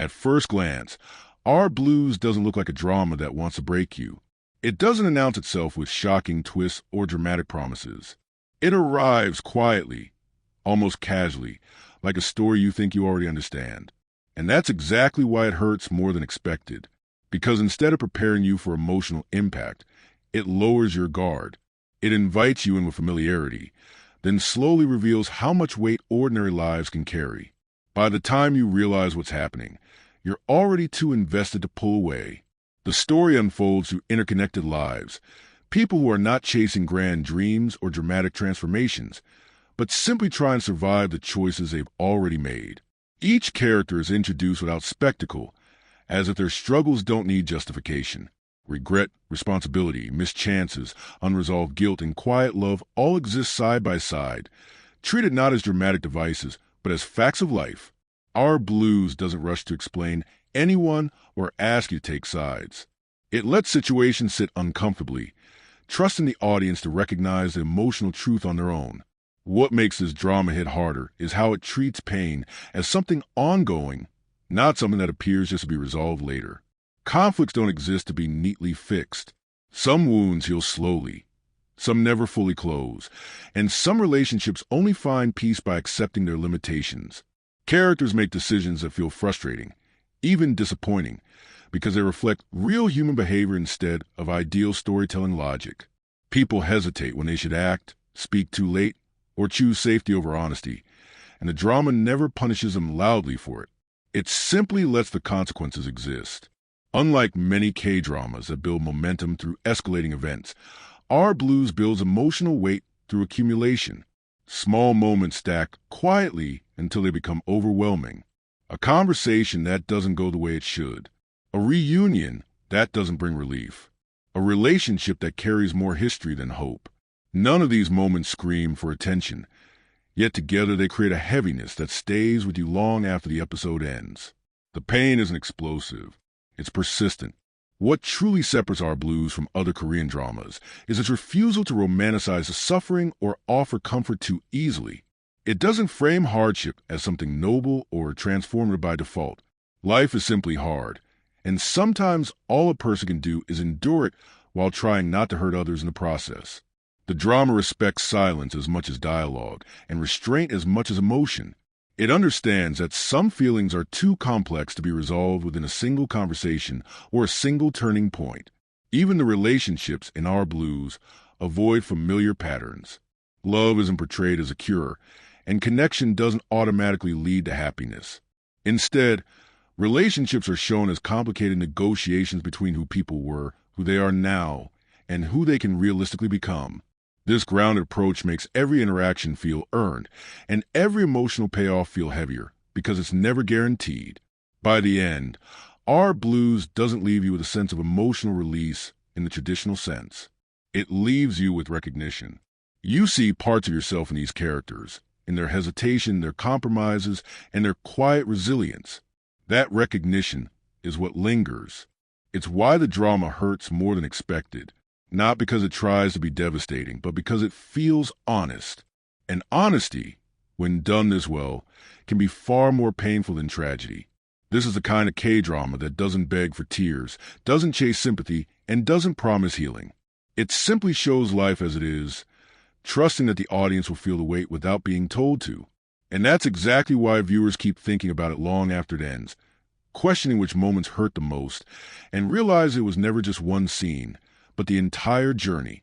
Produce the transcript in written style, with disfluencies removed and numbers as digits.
At first glance, Our Blues doesn't look like a drama that wants to break you. It doesn't announce itself with shocking twists or dramatic promises. It arrives quietly, almost casually, like a story you think you already understand. And that's exactly why it hurts more than expected. Because instead of preparing you for emotional impact, it lowers your guard. It invites you in with familiarity, then slowly reveals how much weight ordinary lives can carry. By the time you realize what's happening, you're already too invested to pull away. The story unfolds through interconnected lives, people who are not chasing grand dreams or dramatic transformations, but simply try and survive the choices they've already made. Each character is introduced without spectacle, as if their struggles don't need justification. Regret, responsibility, missed chances, unresolved guilt, and quiet love all exist side by side, treated not as dramatic devices, but as facts of life. Our Blues doesn't rush to explain anyone or ask you to take sides. It lets situations sit uncomfortably, trusting the audience to recognize the emotional truth on their own. What makes this drama hit harder is how it treats pain as something ongoing, not something that appears just to be resolved later. Conflicts don't exist to be neatly fixed. Some wounds heal slowly, some never fully close, and some relationships only find peace by accepting their limitations. Characters make decisions that feel frustrating, even disappointing, because they reflect real human behavior instead of ideal storytelling logic. People hesitate when they should act, speak too late, or choose safety over honesty, and the drama never punishes them loudly for it. It simply lets the consequences exist. Unlike many K-dramas that build momentum through escalating events, Our Blues builds emotional weight through accumulation. Small moments stack quietly until they become overwhelming. A conversation that doesn't go the way it should. A reunion that doesn't bring relief. A relationship that carries more history than hope. None of these moments scream for attention, yet together they create a heaviness that stays with you long after the episode ends. The pain isn't explosive. It's persistent. What truly separates Our Blues from other Korean dramas is its refusal to romanticize the suffering or offer comfort too easily. It doesn't frame hardship as something noble or transformative by default. Life is simply hard, and sometimes all a person can do is endure it while trying not to hurt others in the process. The drama respects silence as much as dialogue, and restraint as much as emotion. It understands that some feelings are too complex to be resolved within a single conversation or a single turning point. Even the relationships in Our Blues avoid familiar patterns. Love isn't portrayed as a cure, and connection doesn't automatically lead to happiness. Instead, relationships are shown as complicated negotiations between who people were, who they are now, and who they can realistically become. This grounded approach makes every interaction feel earned, and every emotional payoff feel heavier, because it's never guaranteed. By the end, Our Blues doesn't leave you with a sense of emotional release in the traditional sense. It leaves you with recognition. You see parts of yourself in these characters, in their hesitation, their compromises, and their quiet resilience. That recognition is what lingers. It's why the drama hurts more than expected. Not because it tries to be devastating, but because it feels honest. And honesty, when done this well, can be far more painful than tragedy. This is the kind of K-drama that doesn't beg for tears, doesn't chase sympathy, and doesn't promise healing. It simply shows life as it is, trusting that the audience will feel the weight without being told to. And that's exactly why viewers keep thinking about it long after it ends, questioning which moments hurt the most, and realize it was never just one scene, but the entire journey.